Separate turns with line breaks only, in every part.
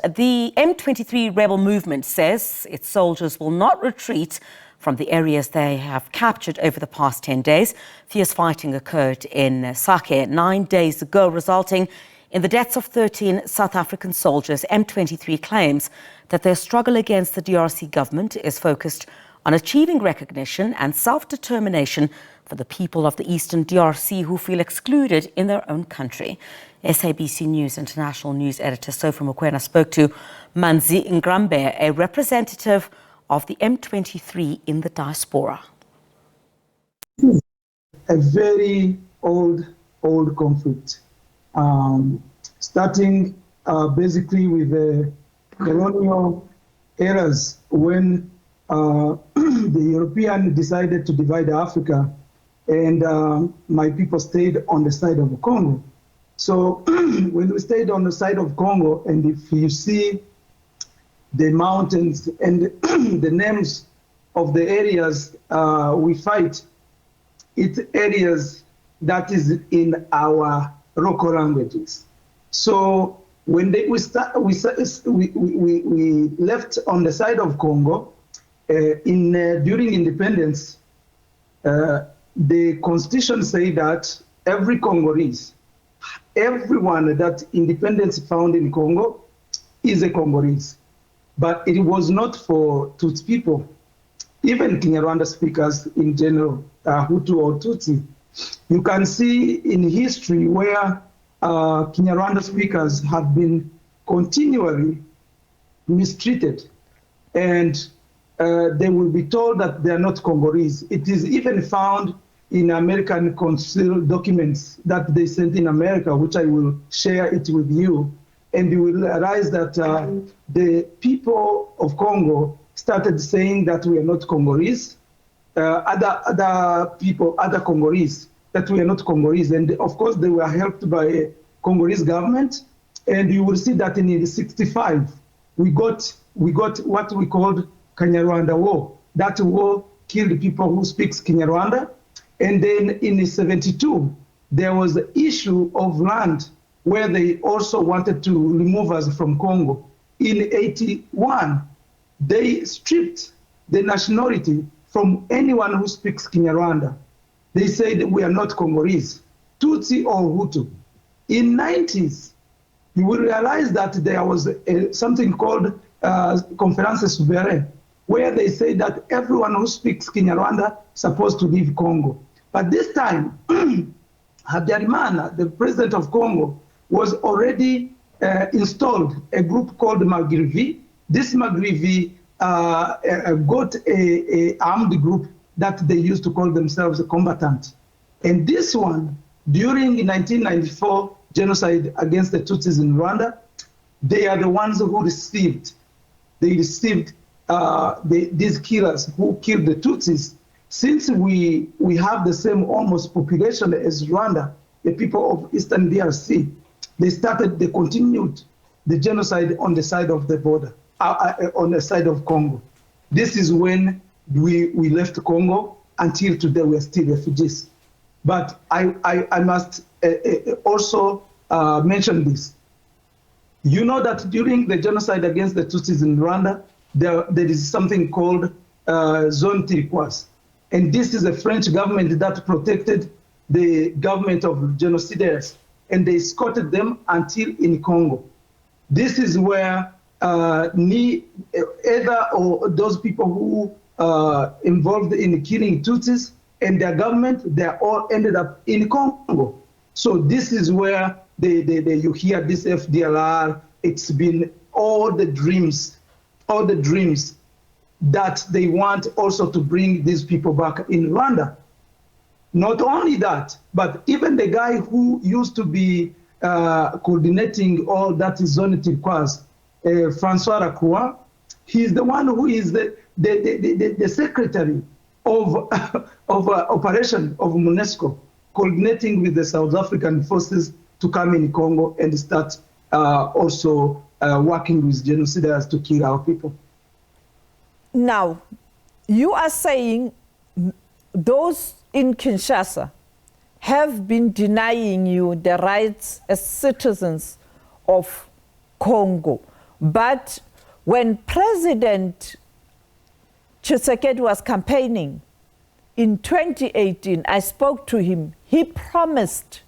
The M23 rebel movement says its soldiers will not retreat from the areas they have captured over the past 10 days. Fierce fighting occurred in Sake 9 days ago, resulting in the deaths of 13 South African soldiers. M23 claims that their struggle against the DRC government is focused on achieving recognition and self-determination for the people of the Eastern DRC who feel excluded in their own country. SABC News International News Editor Sophie Mokoena spoke to Manzi Ngrambe, a representative of the M23 in the diaspora.
A very old conflict, starting basically with the colonial eras when the European decided to divide Africa, and my people stayed on the side of Congo. So when we stayed on the side of Congo, and if you see the mountains and the names of the areas we fight, it's areas that is in our local languages. So when we left on the side of Congo, during independence, the constitution say that every Congolese, everyone that independence found in Congo is a Congolese. But it was not for Tutsi people, even Kinyarwanda speakers in general, Hutu or Tutsi. You can see in history where Kinyarwanda speakers have been continually mistreated, and they will be told that they are not Congolese. It is even found in American consul documents that they sent in America, which I will share it with you, and you will realize that the people of Congo started saying that we are not Congolese, other people, other Congolese, that we are not Congolese, and of course they were helped by a Congolese government, and you will see that in '65 we got what we called Kanyarwanda War. That war killed people who speak Kinyarwanda. And then in '72, there was the issue of land where they also wanted to remove us from Congo. In '81, they stripped the nationality from anyone who speaks Kinyarwanda. They said we are not Congolese, Tutsi or Hutu. In '90s, you will realize that there was something called Conference Souveraine, where they say that everyone who speaks Kinyarwanda is supposed to leave Congo. But this time, Habyarimana, the president of Congo, was already installed a group called Magrivi. This Magrivi got a armed group that they used to call themselves a combatant. And this one, during the 1994 genocide against the Tutsis in Rwanda, they are the ones who received these killers who killed the Tutsis. Since we have the same almost population as Rwanda, the people of Eastern DRC, they continued the genocide on the side of the border, on the side of Congo. This is when we left Congo. Until today, we are still refugees. But I must also mention this. You know that during the genocide against the Tutsis in Rwanda, there is something called zone turquoise. And this is a French government that protected the government of genocidaires, and they escorted them until in Congo. This is where either or those people who involved in killing Tutsis and their government, they all ended up in Congo. So this is where you hear this FDLR. It's been all the dreams that they want also to bring these people back in Rwanda. Not only that, but even the guy who used to be coordinating all that is zone turquoise, Francois Lacroix, he's the one who is the secretary of operation of UNESCO, coordinating with the South African forces to come in Congo and start also working with genocidaires to kill our people.
Now, you are saying those in Kinshasa have been denying you the rights as citizens of Congo. But when President Tshisekedi was campaigning in 2018, I spoke to him. He promised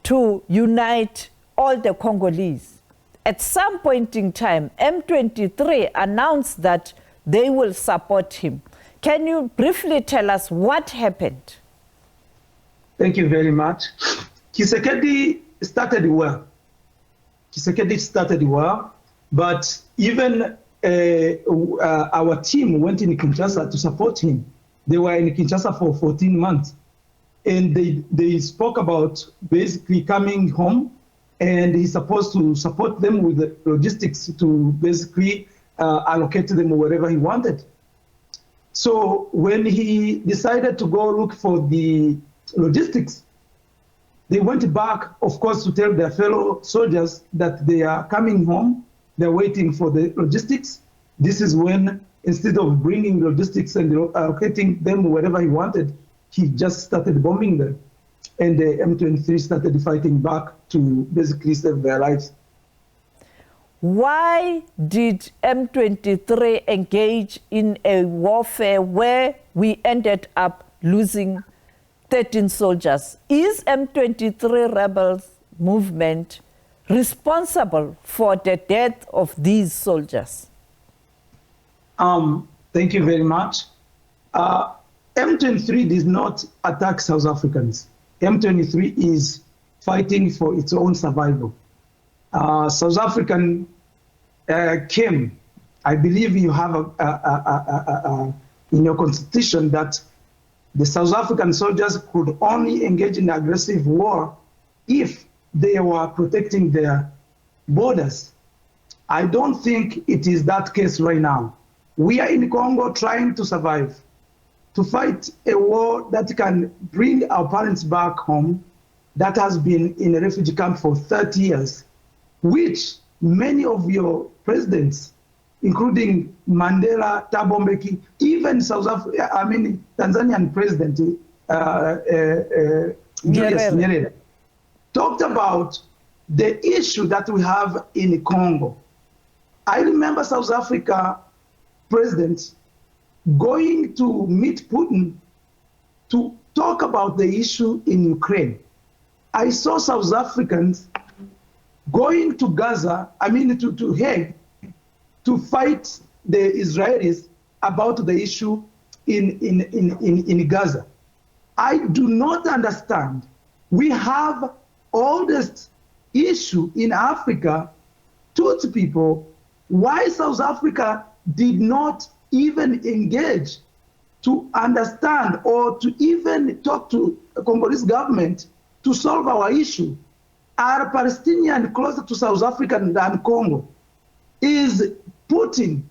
to unite all the Congolese. At some point in time, M23 announced that they will support him. Can you briefly tell us what happened?
Thank you very much. Tshisekedi started well. But even our team went in Kinshasa to support him. They were in Kinshasa for 14 months. And they spoke about basically coming home, and he's supposed to support them with the logistics to basically allocate them wherever he wanted. So when he decided to go look for the logistics, they went back, of course, to tell their fellow soldiers that they are coming home. They're waiting for the logistics. This is when, instead of bringing logistics and allocating them wherever he wanted, he just started bombing them. And the M23 started fighting back to basically save their lives.
Why did M23 engage in a warfare where we ended up losing 13 soldiers? Is M23 rebels movement responsible for the death of these soldiers?
Thank you very much. M23 did not attack South Africans. M23 is fighting for its own survival. South African came. I believe you have in your constitution that the South African soldiers could only engage in aggressive war if they were protecting their borders. I don't think it is that case right now. We are in Congo trying to survive, to fight a war that can bring our parents back home, that has been in a refugee camp for 30 years, which many of your presidents, including Mandela, Thabo Mbeki, even Tanzanian President Julius Nyerere, talked about the issue that we have in Congo. I remember South Africa president going to meet Putin to talk about the issue in Ukraine. I saw South Africans going to Gaza, to Hague, to fight the Israelis about the issue in Gaza. I do not understand. We have oldest issue in Africa, Tutsi people, why South Africa did not even engage to understand or to even talk to the Congolese government to solve our issue. Are Palestinians closer to South Africa than Congo? Is Putin,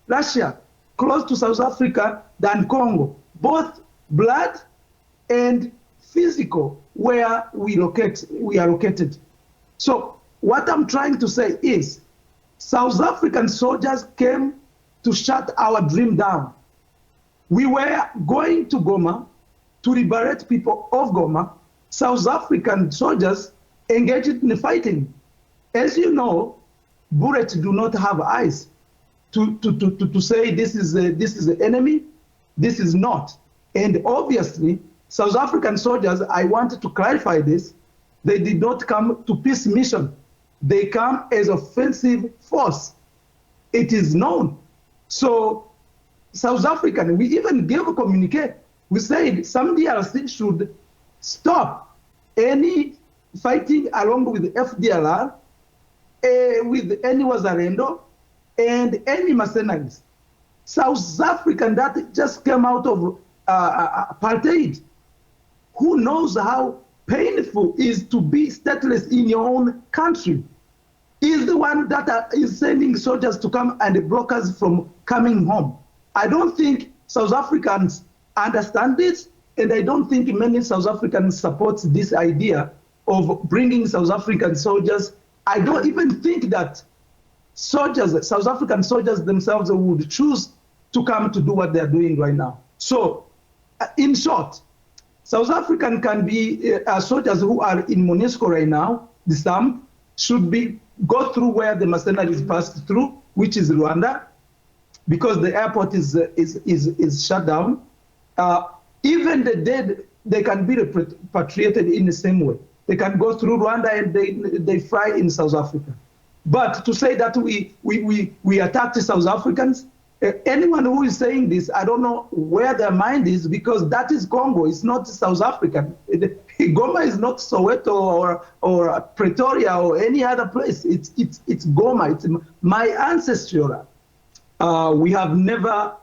Russia, close to South Africa than Congo? Both blood and physical, where we are located. So what I'm trying to say is, South African soldiers came to shut our dream down. We were going to Goma to liberate people of Goma. South African soldiers engaged in fighting. As you know, bullets do not have eyes to say this is the enemy, this is not. And obviously, South African soldiers, I wanted to clarify this, they did not come to peace mission. They come as offensive force. It is known. So South African, we even gave a communique. We said some DRC should stop any fighting along with FDLR, with any Wazalendo, and any mercenaries. South African, that just came out of apartheid. Who knows how painful it is to be stateless in your own country? Is the one that is sending soldiers to come and block us from coming home. I don't think South Africans understand this, and I don't think many South Africans support this idea of bringing South African soldiers. I don't even think that soldiers, South African soldiers themselves would choose to come to do what they're doing right now. So, in short, South African can be soldiers who are in MONUSCO right now, the some should be go through where the mercenaries passed through, which is Rwanda, because the airport is shut down. Even the dead, they can be repatriated in the same way. They can go through Rwanda and they fly in South Africa. But to say that we attacked the South Africans, anyone who is saying this, I don't know where their mind is, because that is Congo. It's not South Africa. Goma is not Soweto or Pretoria or any other place. It's Goma. It's my ancestral. We have never,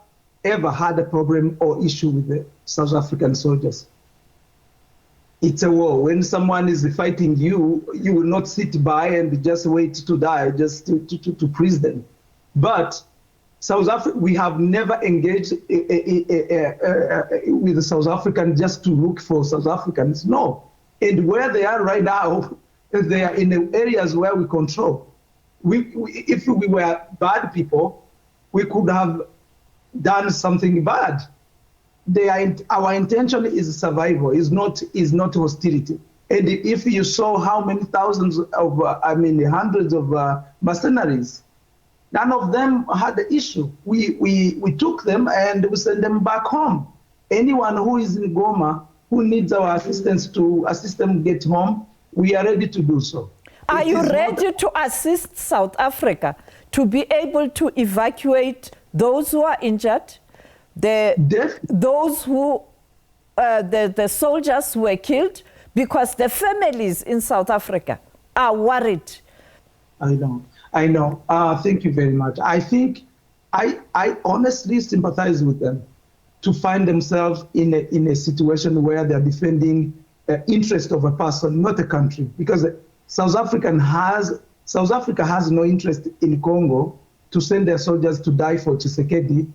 ever had a problem or issue with the South African soldiers. It's a war. When someone is fighting you, you will not sit by and just wait to die, just to freeze them. But South Africa, we have never engaged with the South Africans just to look for South Africans. No. And where they are right now, they are in the areas where we control. If we were bad people, we could have done something bad. Our intention is survival, is not hostility. And if you saw how many thousands of, hundreds of mercenaries, none of them had the issue. We took them and we sent them back home. Anyone who is in Goma who needs our assistance to assist them get home, we are ready to do so.
Are you ready to assist South Africa to be able to evacuate those who are injured? Those who, the soldiers who were killed, because the families in South Africa are worried.
I know. Thank you very much. I think I honestly sympathize with them to find themselves in a situation where they're defending the interest of a person, not a country, because South Africa has no interest in Congo to send their soldiers to die for Tshisekedi,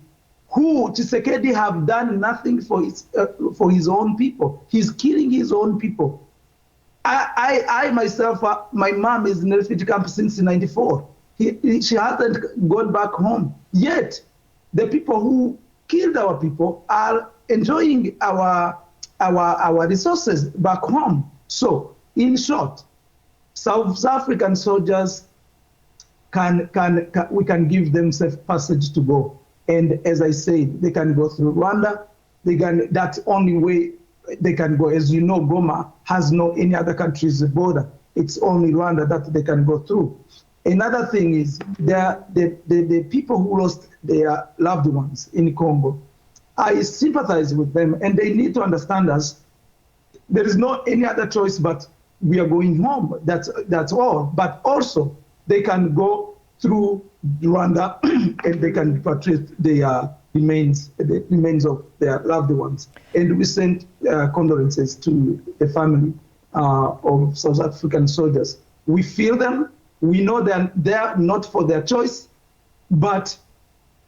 who Tshisekedi have done nothing for his own people. He's killing his own people. I myself, my mom is in a refugee camp since '94. She hasn't gone back home. Yet, the people who killed our people are enjoying our resources back home. So, in short, South African soldiers we can give them safe passage to go. And as I said, they can go through Rwanda. That's only way they can go. As you know, Goma has no any other country's border. It's only Rwanda that they can go through. Another thing is the people who lost their loved ones in Congo, I sympathize with them, and they need to understand us. There is no any other choice but we are going home. That's all. But also, they can go through Rwanda and they can repatriate the remains of their loved ones. And we sent condolences to the family of South African soldiers. We feel them. We know they're not for their choice, but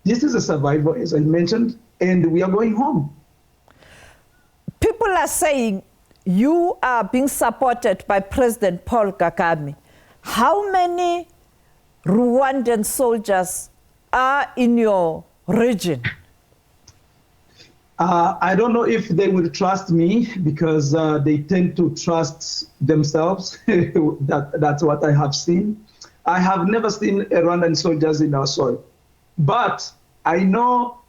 this is a survival, as I mentioned, and we are going home.
People are saying you are being supported by President Paul Kagame. How many Rwandan soldiers are in your region?
I don't know if they will trust me, because they tend to trust themselves. That's what I have seen. I have never seen Rwandan soldiers in our soil. But I know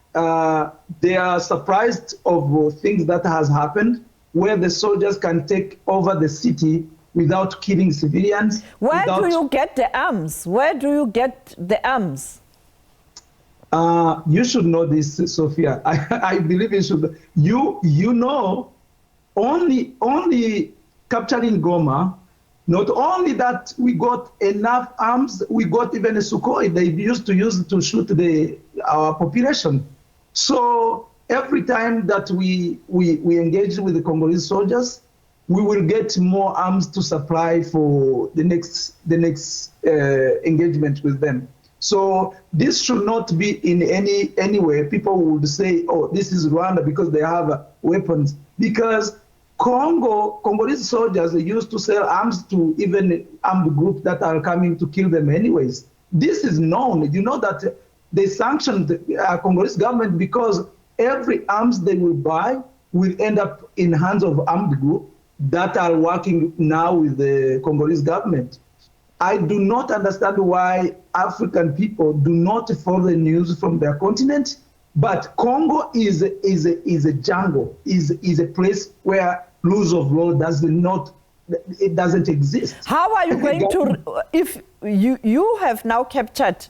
they are surprised of things that has happened, where the soldiers can take over the city without killing civilians.
Where do you get the arms? Where do you get the arms?
You should know this, Sophia. I believe you should. You know, only capturing Goma, not only that we got enough arms, we got even a Sukhoi they used to use to shoot our population. So every time that we engage with the Congolese soldiers, we will get more arms to supply for the next engagement with them. So this should not be in any way. People would say, oh, this is Rwanda because they have weapons. Because Congolese soldiers used to sell arms to even armed groups that are coming to kill them anyways. This is known. You know that they sanctioned the Congolese government because every arms they will buy will end up in hands of armed groups that are working now with the Congolese government. I do not understand why African people do not follow the news from their continent. But Congo is a jungle, is a place where rules of law doesn't exist.
How are you going to, if you have now captured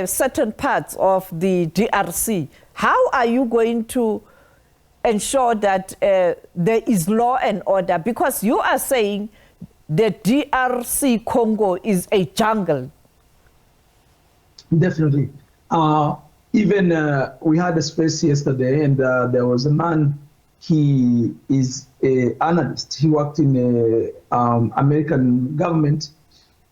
certain parts of the DRC, how are you going to ensure that there is law and order? Because you are saying the DRC Congo is a jungle.
Definitely. Even we had a space yesterday, and there was a man. He is an analyst. He worked in the American government.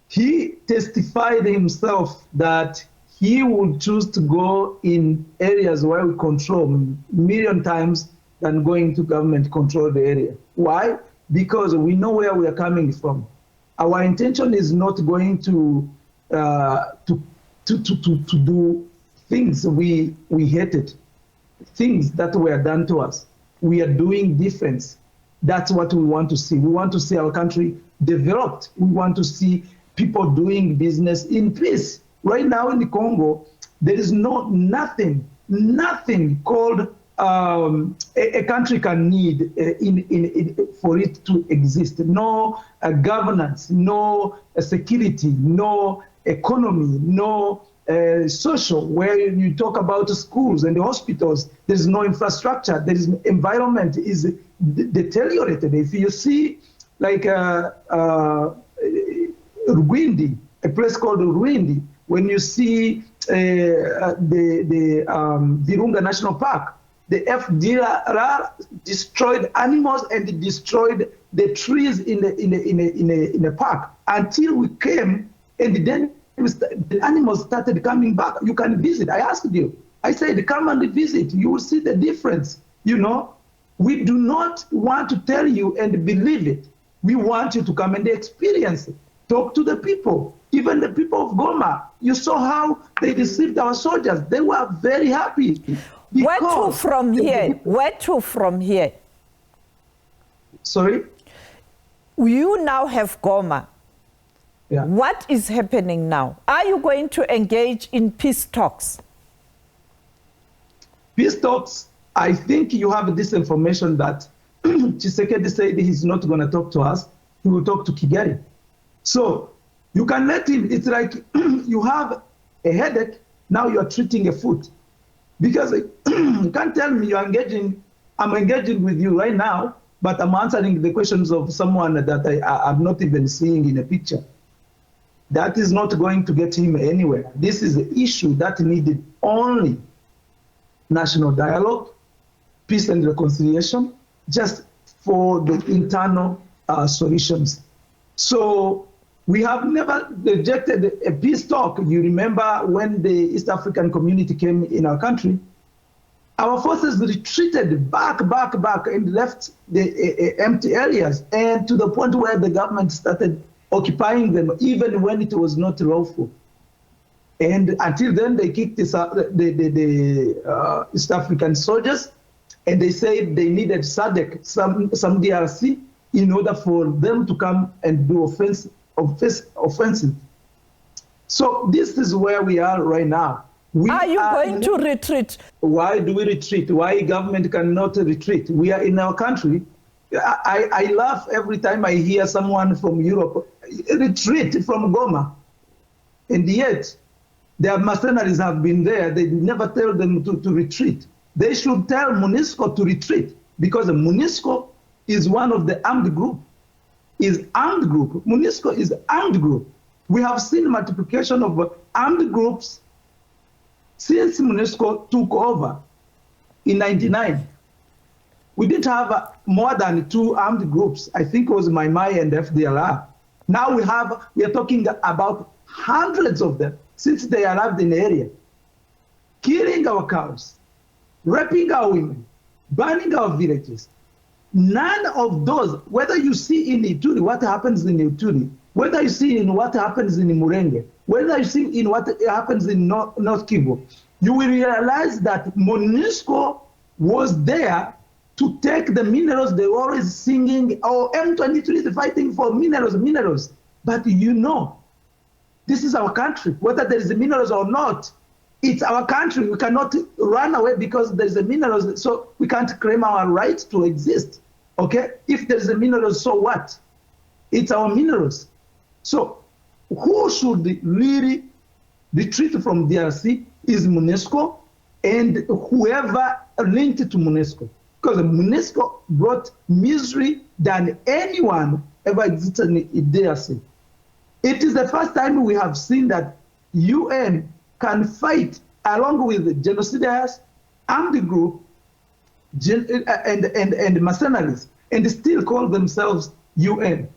He testified himself that he would choose to go in areas where we control a million times than going to government-controlled area. Why? Because we know where we are coming from. Our intention is not going to do things we hated, things that were done to us. We are doing difference. That's what we want to see. We want to see our country developed. We want to see people doing business in peace. Right now in the Congo, there is nothing called a country can need for it to exist. No governance, no security, no economy, no social, where you talk about schools and the hospitals, there's no infrastructure, there is environment is deteriorated. If you see like Rwindi, a place called Rwindi, when you see the Virunga National Park, the FDLR destroyed animals and destroyed the trees in the park until we came, and then the animals started coming back. You can visit. I asked you. I said, come and visit. You will see the difference. You know, we do not want to tell you and believe it. We want you to come and experience it. Talk to the people. Even the people of Goma. You saw how they received our soldiers. They were very happy.
Where to from here? Where to from here?
Sorry?
You now have Goma.
Yeah.
What is happening now? Are you going to engage in peace talks?
Peace talks, I think you have this information that Tshisekedi said he's not going to talk to us. He will talk to Kigali. So you can let him. It's like you have a headache, now you are treating a foot. Because you can't tell me you're engaging, I'm engaging with you right now, but I'm answering the questions of someone that I'm not even seeing in a picture. That is not going to get him anywhere. This is an issue that needed only national dialogue, peace and reconciliation, just for the internal solutions. So we have never rejected a peace talk. You remember when the East African community came in our country, our forces retreated back, and left the empty areas, and to the point where the government started occupying them, even when it was not lawful. And until then, they kicked the East African soldiers, and they said they needed SADC, some DRC, in order for them to come and do offensive. So this is where we are right now.
Are you going to retreat?
Why do we retreat? Why government cannot retreat? We are in our country. I laugh every time I hear someone from Europe retreat from Goma. And yet, their mercenaries have been there. They never tell them to retreat. They should tell MONUSCO to retreat, because MONUSCO is one of the armed group. MONUSCO is armed group. We have seen multiplication of armed groups since MONUSCO took over in '99. We didn't have more than 2 armed groups. I think it was Mai Mai and FDLR. Now we are talking about hundreds of them since they arrived in the area, killing our cows, raping our women, burning our villages. None of those, whether you see in Ituri what happens in Ituri, whether you see in what happens in Murenge, whether you see in what happens in North Kivu, you will realize that MONUSCO was there to take the minerals. They were always singing, oh, M23 is fighting for minerals. But you know, This is our country, whether there is minerals or not. It's our country. We cannot run away because there's a minerals, so we can't claim our right to exist. Okay? If there's a minerals, so what? It's our minerals. So who should really retreat from DRC is MONUSCO and whoever linked to MONUSCO. Because MONUSCO brought misery than anyone ever existed in DRC. It is the first time we have seen that UN can fight along with genocidaires, armed group, and mercenaries, and still call themselves UN.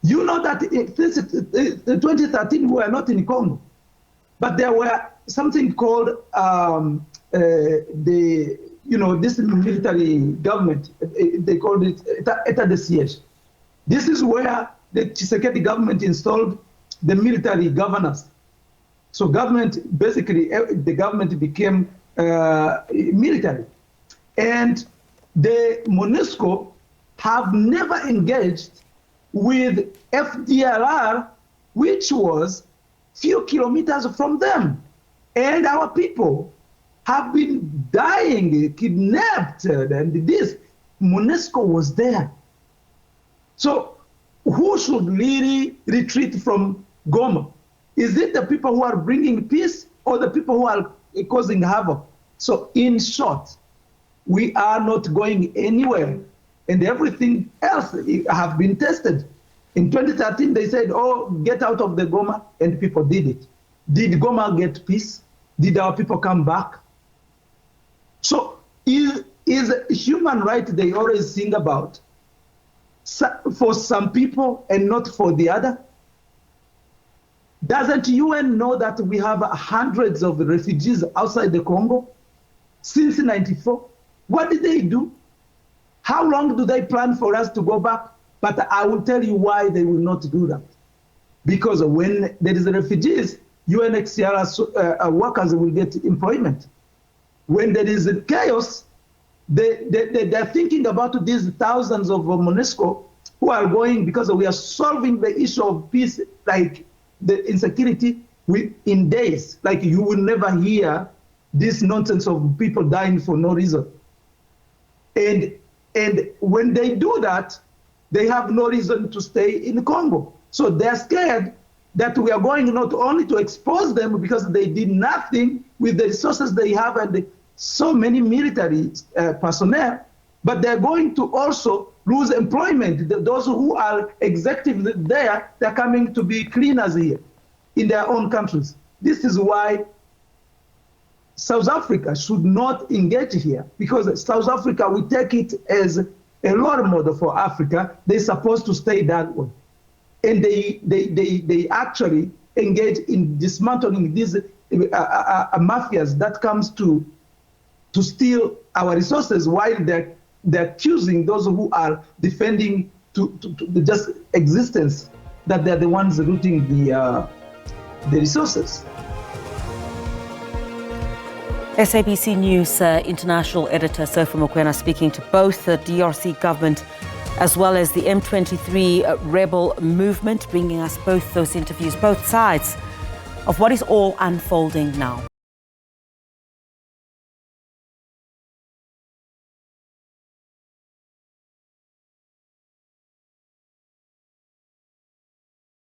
You know that since 2013 we were not in Congo, but there were something called this military government. They called it État de siège. This is where the Tshisekedi government installed the military governors. So government, basically, the government became military. And the MONUSCO have never engaged with FDLR, which was few kilometers from them. And our people have been dying, kidnapped, and this. MONUSCO was there. So who should really retreat from Goma? Is it the people who are bringing peace or the people who are causing havoc? So in short, we are not going anywhere, and everything else have been tested. In 2013, they said, oh, get out of the Goma, and people did it. Did Goma get peace? Did our people come back? So is human right they always sing about for some people and not for the other? Doesn't UN know that we have hundreds of refugees outside the Congo since '94? What did they do? How long do they plan for us to go back? But I will tell you why they will not do that. Because when there is refugees, UNHCR workers will get employment. When there is chaos, they're thinking about these thousands of MONUSCO who are going, because we are solving the issue of peace, like the insecurity, in days. Like you will never hear this nonsense of people dying for no reason. And when they do that, they have no reason to stay in Congo. So they're scared that we are going not only to expose them because they did nothing with the resources they have and so many military personnel, but they're going to also lose employment. Those who are executives there, they're coming to be cleaners here in their own countries. This is why South Africa should not engage here, because South Africa, we take it as a role model for Africa. They're supposed to stay that way. And they actually engage in dismantling these mafias that comes to steal our resources while they're accusing those who are defending to the just existence, that they're the ones looting the resources.
SABC News international editor Sophie Mokoena speaking to both the DRC government as well as the M23 rebel movement, bringing us both those interviews, both sides of what is all unfolding now.